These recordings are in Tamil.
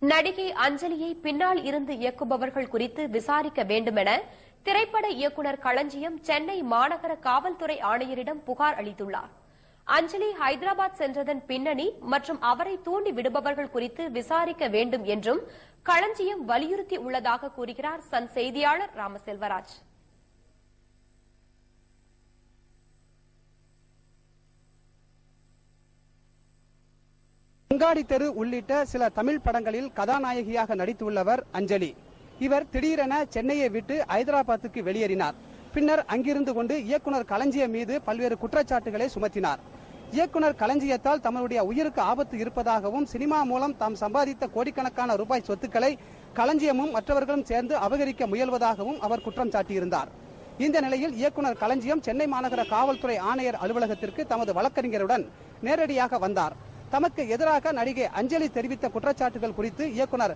நடிகை அஞ்சலியை பின்னால் இருந்து இயக்குபவர்கள் குறித்து விசாரிக்க வேண்டுமென திரைப்பட இயக்குநர் களஞ்சியம் சென்னை மாநகர காவல்துறை ஆணையரிடம் புகார் அளித்துள்ளார். அஞ்சலி ஹைதராபாத் சென்றதன் பின்னணி மற்றும் அவரை தூண்டி விடுபவர்கள் குறித்து விசாரிக்க வேண்டும் என்றும் களஞ்சியம் வலியுறுத்தியுள்ளதாக கூறுகிறார் சன் செய்தியாளர் ராமசெல்வராஜ். அங்காடி தெரு உள்ளிட்ட சில தமிழ் படங்களில் கதாநாயகியாக நடித்துள்ளவர் அஞ்சலி. இவர் திடீரென சென்னையை விட்டு ஐதராபாத்துக்கு வெளியேறினார். பின்னர் அங்கிருந்து கொண்டு இயக்குநர் களஞ்சியம் மீது பல்வேறு குற்றச்சாட்டுகளை சுமத்தினார். இயக்குநர் களஞ்சியத்தால் தம்முடைய உயிருக்கு ஆபத்து இருப்பதாகவும் சினிமா மூலம் தாம் சம்பாதித்த கோடிக்கணக்கான ரூபாய் சொத்துக்களை களஞ்சியமும் மற்றவர்களும் சேர்ந்து அபகரிக்க முயல்வதாகவும் அவர் குற்றம் சாட்டியிருந்தார். இந்த நிலையில் இயக்குநர் களஞ்சியம் சென்னை மாநகர காவல்துறை ஆணையர் அலுவலகத்திற்கு தமது வழக்கறிஞருடன் நேரடியாக வந்தார். தமக்கு எதிராக நடிகை அஞ்சலி தெரிவித்த குற்றச்சாட்டுகள் குறித்து இயக்குநர்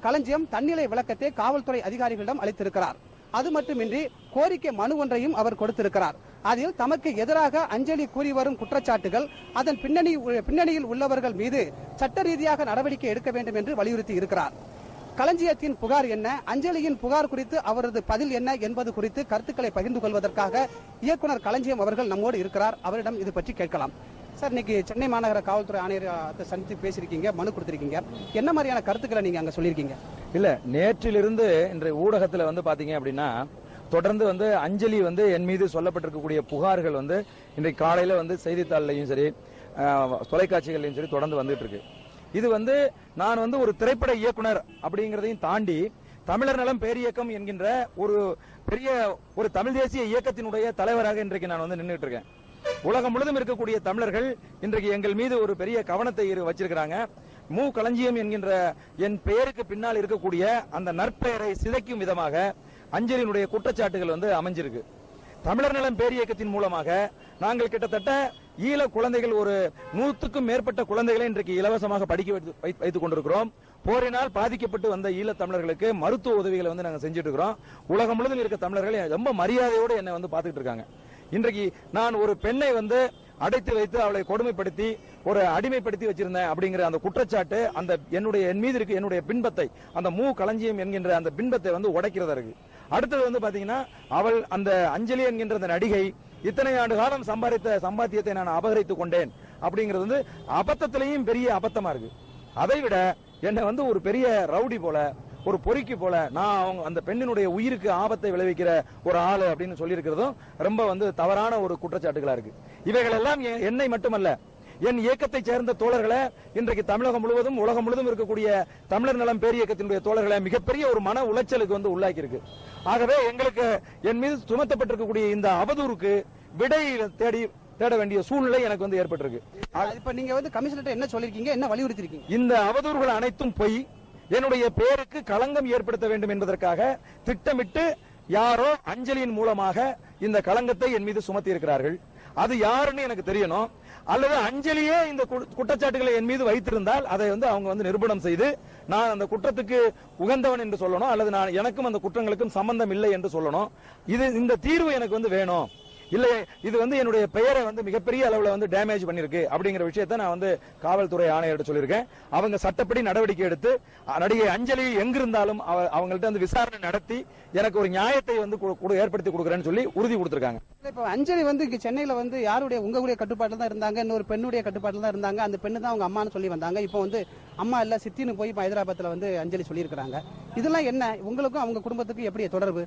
களஞ்சியம் தன்னிலை விளக்கத்தை காவல்துறை அதிகாரிகளிடம் அளித்திருக்கிறார். அது மட்டுமின்றி கோரிக்கை மனு ஒன்றையும் அவர் கொடுத்திருக்கிறார். அதில் தமக்கு எதிராக அஞ்சலி கூறி வரும் குற்றச்சாட்டுகள் அதன் பின்னணியில் உள்ளவர்கள் மீது சட்ட ரீதியாக நடவடிக்கை எடுக்க வேண்டும் என்று வலியுறுத்தி இருக்கிறார். களஞ்சியத்தின் புகார் என்ன, அஞ்சலியின் புகார் குறித்து அவரது பதில் என்ன என்பது குறித்து கருத்துக்களை பகிர்ந்து கொள்வதற்காக இயக்குநர் களஞ்சியம் அவர்கள் நம்மோடு இருக்கிறார். அவரிடம் இது பற்றி கேட்கலாம். சார், இன்னைக்கு சென்னை மாநகர காவல்துறை ஆணையரை சந்தித்து பேசியிருக்கீங்க, மனு கொடுத்திருக்கீங்க. என்ன மாதிரியான கருத்துக்களை நீங்க அங்க சொல்லியிருக்கீங்க? இல்ல, நேற்றிலிருந்து இன்றைய ஊடகத்துல பாத்தீங்க அப்படின்னா தொடர்ந்து அஞ்சலி என் மீது சொல்லப்பட்டிருக்கக்கூடிய புகார்கள் இன்றைக்கு காலையில செய்தித்தாள்லையும் சரி தொலைக்காட்சிகளையும் சரி தொடர்ந்து வந்துட்டு இருக்கு. இது நான் ஒரு திரைப்பட இயக்குனர் அப்படிங்கறதையும் தாண்டி தமிழர் நலம் பேரியக்கம் என்கின்ற ஒரு பெரிய ஒரு தமிழ் தேசிய இயக்கத்தினுடைய தலைவராக இன்றைக்கு நான் நின்றுட்டு இருக்கேன். உலகம் முழுதும் இருக்கக்கூடிய தமிழர்கள் இன்றைக்கு எங்கள் மீது ஒரு பெரிய கவனத்தை வச்சிருக்கிறாங்க. மு களஞ்சியம் என்கின்ற என் பெயருக்கு பின்னால் இருக்கக்கூடிய அந்த நற்பெயரை சிதைக்கும் விதமாக அஞ்சலியினுடைய குற்றச்சாட்டுகள் அமைஞ்சிருக்கு. தமிழர் நலம் பேரியக்கத்தின் மூலமாக நாங்கள் கிட்டத்தட்ட ஈழ குழந்தைகள் ஒரு 100க்கும் மேற்பட்ட குழந்தைகளை இன்றைக்கு இலவசமாக படிக்க வைத்துக் கொண்டிருக்கிறோம். போரினால் பாதிக்கப்பட்டு வந்த ஈழ தமிழர்களுக்கு மருத்துவ உதவிகளை நாங்கள் செஞ்சுட்டு இருக்கிறோம். உலகம் முழுவதும் இருக்க தமிழர்கள் ரொம்ப மரியாதையோடு என்னை பார்த்துட்டு இருக்காங்க. இன்றைக்கு நான் ஒரு பெண்ணை அடைத்து வைத்து அவளை கொடுமைப்படுத்தி ஒரு அடிமைப்படுத்தி வச்சிருந்தேன் அப்படிங்கிற அந்த குற்றச்சாட்டு என் மீது இருக்கு. என்னுடைய பின்பத்தை அந்த மு களஞ்சியம் என்கின்ற அந்த பின்பத்தை உடைக்கிறதா இருக்கு. அடுத்தது பாத்தீங்கன்னா அவள் அந்த அஞ்சலி என்கின்ற அந்த நடிகை இத்தனை ஆண்டு காலம் சம்பாதித்த சம்பாத்தியத்தை நான் அபகரித்துக் கொண்டேன் அப்படிங்கிறது அபத்தத்திலையும் பெரிய அபத்தமா இருக்கு. அதை விட என்ன ஒரு பெரிய ரவுடி போல ஒரு பொறுக்கி போல நான் அந்த பெண்ணினுடைய உயிருக்கு ஆபத்தை விளைவிக்கிற ஒரு ஆளு அப்படின்னு சொல்லி இருக்கிறதும் ரொம்ப தவறான ஒரு குற்றச்சாட்டுகளா இருக்கு. இவைகள் எல்லாம் என்னை மட்டுமல்ல, என் இயக்கத்தை சேர்ந்த தோழர்களை இன்றைக்கு தமிழகம் முழுவதும் உலகம் முழுவதும் இருக்கக்கூடிய தமிழர் நலம் பேரியக்கத்தினுடைய தோழர்களை மிகப்பெரிய ஒரு மன உளைச்சலுக்கு உள்ளாக்கி இருக்கு. ஆகவே எங்களுக்கு என் மீது சுமத்தப்பட்டிருக்கக்கூடிய இந்த அவதூறுக்கு விடை தேட வேண்டிய சூழ்நிலை எனக்கு ஏற்பட்டிருக்கு. இப்ப நீங்க கமிஷனர் என்ன சொல்லிருக்கீங்க, என்ன வலியுறுத்தி இருக்கீங்க? இந்த அவதூறுகள் அனைத்தும் பொய். என்னுடைய பேருக்கு களங்கம் ஏற்படுத்த வேண்டும் என்பதற்காக திட்டமிட்டு யாரோ அஞ்சலியின் மூலமாக இந்த களங்கத்தை என் மீது சுமத்தி இருக்கிறார்கள். அது யாருன்னு எனக்கு தெரியணும். அல்லது அஞ்சலியே இந்த குற்றச்சாட்டுகளை என் மீது வைத்திருந்தால் அதை அவங்க நிரூபணம் செய்து நான் அந்த குற்றத்துக்கு உகந்தவன் என்று சொல்லணும், அல்லது நான் எனக்கும் அந்த குற்றங்களுக்கும் சம்பந்தம் இல்லை என்று சொல்லணும். இந்த தீர்வு எனக்கு வேணும். இல்ல இது என்னுடைய பெயரை மிகப்பெரிய அளவுல டேமேஜ் பண்ணிருக்கு அப்படிங்கிற விஷயத்தை நான் காவல்துறை ஆணையர்கிட்ட சொல்லியிருக்கேன். அவங்க சட்டப்படி நடவடிக்கை எடுத்து நடிகை அஞ்சலி எங்கிருந்தாலும் அவங்கள்ட்ட விசாரணை நடத்தி எனக்கு ஒரு நியாயத்தை ஏற்படுத்தி கொடுக்கறேன்னு சொல்லி உறுதி கொடுத்திருக்காங்க. இப்ப அஞ்சலி இங்க சென்னையில யாருடைய உங்களுடைய கட்டுப்பாட்டுல தான் இருந்தாங்க, இன்னொரு பெண்ணுடைய கட்டுப்பாட்டுல தான் இருந்தாங்க. அந்த பெண்ணு தான் அவங்க அம்மான்னு சொல்லி வந்தாங்க. இப்போ அம்மா இல்ல சித்தின்னு போய் ஹைதராபாத்ல அஞ்சலி சொல்லி இருக்காங்க. இதெல்லாம் என்ன, உங்களுக்கும் அவங்க குடும்பத்துக்கும் எப்படி தொடர்பு?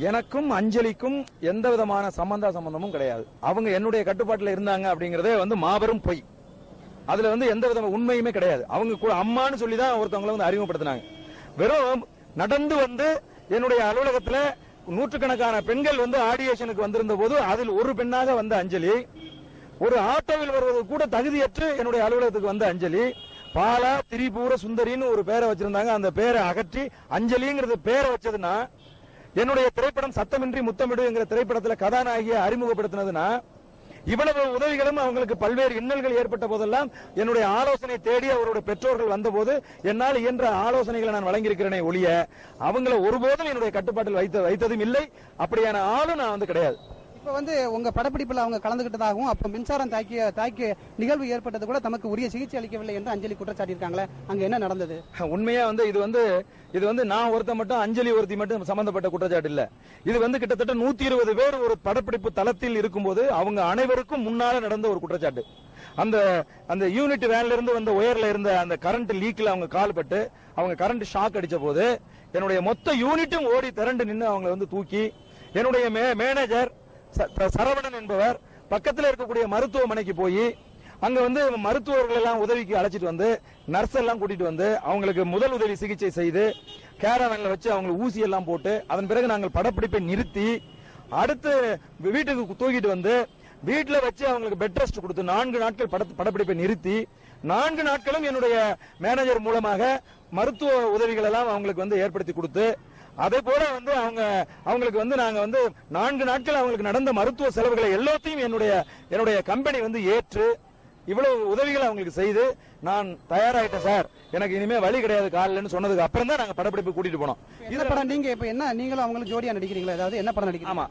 எனக்கும் அஞ்சலிக்கும் எந்த விதமான சம்பந்தமும் கிடையாது. அவங்க என்னுடைய கட்டுப்பாட்டில் இருந்தாங்க அப்படிங்கறதே மாபெரும் பொய். அதுல எந்த விதமான உண்மையுமே கிடையாது. அவங்க அம்மான்னு சொல்லிதான் ஒருத்தவங்களை அறிமுகப்படுத்தினாங்க. வெறும் நடந்து என்னுடைய அலுவலகத்துல நூற்றுக்கணக்கான பெண்கள் ஆடியேஷனுக்கு வந்திருந்த போது அதில் ஒரு பெண்ணாக வந்த அஞ்சலி, ஒரு ஆட்டோவில் வருவது கூட தகுதியற்று என்னுடைய அலுவலகத்துக்கு வந்த அஞ்சலி பாலா திரிபுர சுந்தரின்னு ஒரு பேரை வச்சிருந்தாங்க. அந்த பேரை அகற்றி அஞ்சலிங்கிறது பேரை வச்சதுன்னா, என்னுடைய திரைப்படம் சத்தமின்றி முத்தமிடு என்கிற திரைப்படத்துல கதாநாயகியை அறிமுகப்படுத்தினதுன்னா, இவ்வளவு உதவிகளும் அவங்களுக்கு பல்வேறு இன்னல்கள் ஏற்பட்ட போதெல்லாம் என்னுடைய ஆலோசனை தேடி அவருடைய பெற்றோர்கள் வந்தபோது என்னால் இயன்ற ஆலோசனைகளை நான் வழங்கியிருக்கிறேனே ஒழிய அவங்கள ஒருபோதும் என்னுடைய கட்டுப்பாட்டில் வைத்ததும் இல்லை. அப்படியான ஆளும் நான் கிடையாது. இப்ப வந்து உங்க படப்பிடிப்புல அவங்க கலந்துகிட்டதாகவும் அப்ப மின்சாரம் தாக்கிய நிகழ்வு ஏற்பட்டது கூட தமக்கு உரிய சிகிச்சை அளிக்கவில்லை என்று அஞ்சலி குற்றச்சாட்டியிருக்காங்களே, அங்க என்ன நடந்தது? உண்மையா வந்து இது வந்து நான் ஒருத்த மட்டும் அஞ்சலி ஒருத்தி மட்டும் சம்பந்தப்பட்ட குற்றச்சாட்டு இல்ல. இது வந்து கிட்டத்தட்ட 120 பேர் ஒரு படப்பிடிப்பு தளத்தில் இருக்கும்போது அவங்க அனைவருக்கும் முன்னால நடந்த ஒரு குற்றச்சாட்டு. அந்த யூனிட் வேன்ல இருந்து வந்த உயர்ல இருந்த அந்த கரண்ட் லீக்ல அவங்க கால் பட்டு அவங்க கரண்ட் ஷாக் அடிச்ச போது என்னுடைய மொத்த யூனிட்டும் ஓடி திரண்டு நின்று அவங்க வந்து தூக்கி என்னுடைய மேனேஜர் சரவணன் என்பவர் பக்கத்தில் இருக்கக்கூடிய மருத்துவமனைக்கு போய் அங்க வந்து மருத்துவர்கள் எல்லாம் உதவிக்கு அழைச்சிட்டு வந்து நர்ஸ் எல்லாம் கூட்டிட்டு வந்து அவங்களுக்கு முதல் உதவி சிகிச்சை செய்து கேரவன்ல வச்சு அவங்களுக்கு ஊசி எல்லாம் போட்டு அதன் பிறகு நாங்கள் படப்பிடிப்பை நிறுத்தி அடுத்து வீட்டுக்கு தூக்கிட்டு வந்து வீட்டுல வச்சு அவங்களுக்கு பெட் ரெஸ்ட் கொடுத்து 4 நாட்கள் படப்பிடிப்பை நிறுத்தி 4 நாட்களும் என்னுடைய மேனேஜர் மூலமாக மருத்துவ உதவிகள் எல்லாம் அவங்களுக்கு வந்து ஏற்படுத்தி கொடுத்து அதே போல வந்து அவங்களுக்கு வந்து நாங்க வந்து 4 நாட்கள் அவங்களுக்கு நடந்த மருத்துவ செலவுகளை எல்லாத்தையும் என்னுடைய கம்பெனி வந்து ஏற்று இவ்வளவு உதவிகளை அவங்களுக்கு செய்து நான் தயாராயிட்டேன் சார், எனக்கு இனிமே வழி கிடையாது காலில்னு சொன்னதுக்கு அப்புறம் தான் நாங்க படப்பிடிப்பு கூட்டிட்டு போனோம். இந்த படம் நீங்க இப்ப என்ன நீங்களும் அவங்களுக்கு ஜோடியா நடிக்கிறீங்களா? அதாவது என்ன படம் நடிக்கிறீங்க? ஆமா,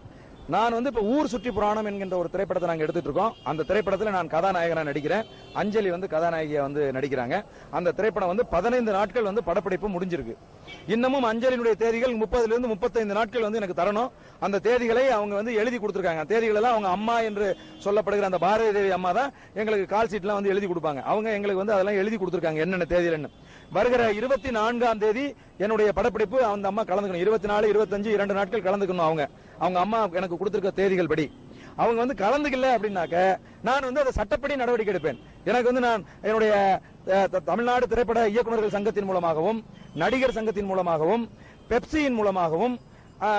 நான் வந்து இப்ப ஊர் சுற்றி புராணம் என்கின்ற ஒரு திரைப்படத்தை நாங்க எடுத்துட்டு இருக்கோம். அந்த திரைப்படத்துல நான் கதாநாயகனா நடிக்கிறேன், அஞ்சலி வந்து கதாநாயகியா வந்து நடிக்கிறாங்க. அந்த திரைப்படம் வந்து 15 நாட்கள் வந்து படப்பிடிப்பு முடிஞ்சிருக்கு. இன்னமும் அஞ்சலியினுடைய தேதிகள் 30 இருந்து 35 நாட்கள் வந்து எனக்கு தரணும். அந்த தேதிகளை அவங்க வந்து எழுதி கொடுத்திருக்காங்க. தேதிகள் எல்லாம் அவங்க அம்மா என்று சொல்லப்படுகிற அந்த பாரதி தேவி அம்மா தான் எங்களுக்கு கால் சீட்லாம் வந்து எழுதி கொடுப்பாங்க. அவங்க எங்களுக்கு வந்து அதெல்லாம் எழுதி கொடுத்திருக்காங்க என்னென்ன தேதியிலன்னு. வருகிற 24ஆம் தேதி என்னுடைய படப்பிடிப்பு அந்த அம்மா கலந்துக்கணும். 24, 25 2 நாட்கள் கலந்துக்கணும். அவங்க அம்மா எனக்கு கொடுத்திருக்க தேதிகள் படி அவங்க வந்து கலந்துக்கல அப்படின்னாக்க நான் வந்து அதை சட்டப்படி நடவடிக்கை எடுப்பேன். எனக்கு வந்து நான் என்னுடைய தமிழ்நாடு திரைப்பட இயக்குநர்கள் சங்கத்தின் மூலமாகவும் நடிகர் சங்கத்தின் மூலமாகவும் பெப்சியின் மூலமாகவும்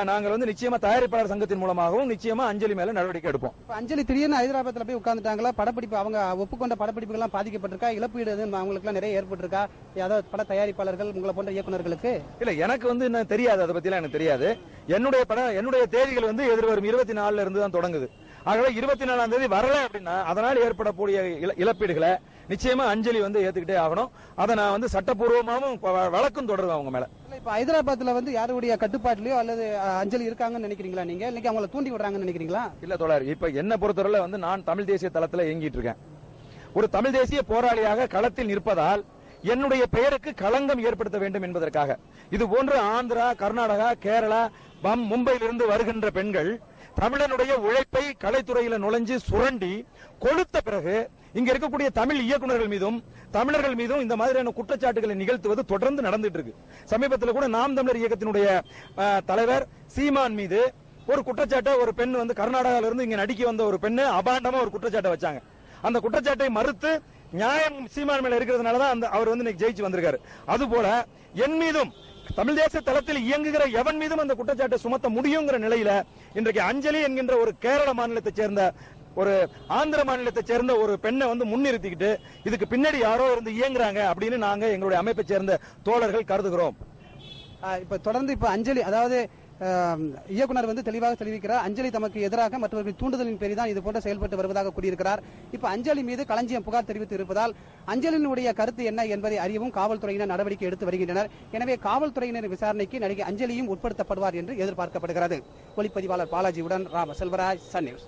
நாங்கள் வந்து நிச்சயமா தயாரிப்பாளர் சங்கத்தின் மூலமாகவும் நிச்சயமா அஞ்சலி மேல நடவடிக்கை எடுப்போம். அஞ்சலி திடீர்னு ஹைதராபாத்ல போய் உட்கார்ந்துட்டாங்களா? படப்பிடிப்பு அவங்க ஒப்புக்கொண்ட படப்பிடிப்புகள் எல்லாம் பாதிக்கப்பட்டிருக்கா? இழப்பீடு அவங்களுக்கு எல்லாம் நிறைய ஏற்பட்டிருக்கா? ஏதாவது பட தயாரிப்பாளர்கள் உங்களை போன்ற இயக்குநர்களுக்கு? இல்ல, எனக்கு வந்து என்ன தெரியாது, அதை பத்தி எல்லாம் எனக்கு தெரியாது. என்னுடைய தேதிகள் வந்து எதிர்வரும் 24 இருந்து தான் தொடங்குது. ஆகவே 24ஆம் தேதி வரல அப்படின்னா அதனால் ஏற்படக்கூடிய இழப்பீடுகளை நிச்சயமா அஞ்சலி வந்து ஏத்துக்கிட்டே ஆகணும். அதை நான் வந்து சட்டப்பூர்வமாகவும் வழக்கும் தொடருவேன் அவங்க மேல. இப்ப ஹைதராபாத்ல வந்து யாருடைய கட்டுப்பாட்டிலயோ அல்லது அஞ்சலி இருக்காங்கன்னு நினைக்கிறீங்களா? நீங்க இன்னைக்கு அவங்களை தூண்டி விடுறாங்கன்னு நினைக்கிறீங்களா? இல்ல தோழர், இப்ப என்ன பொறுத்தவரை வந்து நான் தமிழ் தேசிய தளத்துல இயங்கிட்டு இருக்கேன். ஒரு தமிழ் தேசிய போராளியாக களத்தில் நிற்பதால் என்னுடைய பெயருக்கு களங்கம் ஏற்படுத்த வேண்டும் என்பதற்காக இது போன்று ஆந்திரா, கர்நாடகா, கேரளா, மும்பையிலிருந்து வருகின்ற பெண்கள் தமிழனுடைய உழைப்பை கலைத்துறையில நுழைஞ்சு சுரண்டி கொளுத்த பிறகு இங்க இருக்கக்கூடிய தமிழ் இயக்குநர்கள் மீதும் தமிழர்கள் மீதும் இந்த மாதிரியான குற்றச்சாட்டுகளை நிகழ்த்துவது தொடர்ந்து நடந்துட்டு இருக்கு. சமீபத்தில் கூட நாம் தமிழர் இயக்கத்தினுடைய தலைவர் சீமான் மீது ஒரு குற்றச்சாட்டை ஒரு பெண் வந்து கர்நாடகாவில இருந்து இங்க நடிக்க வந்த ஒரு பெண்ணு அபாண்டமா ஒரு குற்றச்சாட்டை வச்சாங்க. அந்த குற்றச்சாட்டை மறுத்து நியாயம் சீமான் மேல இருக்கிறதுனாலதான் அவர் வந்து இன்னைக்கு ஜெயிச்சு வந்திருக்காரு. அதுபோல என் மீதும் தமிழ் தேசிய தளத்தில் இயங்குகிற எவன் மீதும் அந்த குற்றச்சாட்டை சுமத்த முடியுங்கிற நிலையில இன்றைக்கு அஞ்சலி என்கின்ற ஒரு கேரள மாநிலத்தை சேர்ந்த ஒரு ஆந்திர மாநிலத்தை சேர்ந்த ஒரு பெண்ணை வந்து முன்னிறுத்திக்கிட்டு இதுக்கு பின்னாடி யாரோ இருந்து இயங்குறாங்க அப்படின்னு நாங்க எங்களுடைய அமைப்பை சேர்ந்த தோழர்கள் கருதுகிறோம். இப்ப தொடர்ந்து இப்ப அஞ்சலி அதாவது இயக்குனர் வந்து தெளிவாக தெரிவிக்கிறார், அஞ்சலி தமக்கு எதிராக மற்றவர்கள் தூண்டுதலின் பேரில் தான் இது போன்ற செயல்பட்டு வருவதாக கூறியிருக்கிறார். இப்ப அஞ்சலி மீது களஞ்சியம் புகார் தெரிவித்து இருப்பதால் அஞ்சலியினுடைய கருத்து என்ன என்பதை அறியவும் காவல்துறையினர் நடவடிக்கை எடுத்து வருகின்றனர். எனவே காவல்துறையினர் விசாரணைக்கு நடிகை அஞ்சலியும் உட்படுத்தப்படுவார் என்று எதிர்பார்க்கப்படுகிறது. ஒளிப்பதிவாளர் பாலாஜியுடன் ராம செல்வராஜ், சன் நியூஸ்.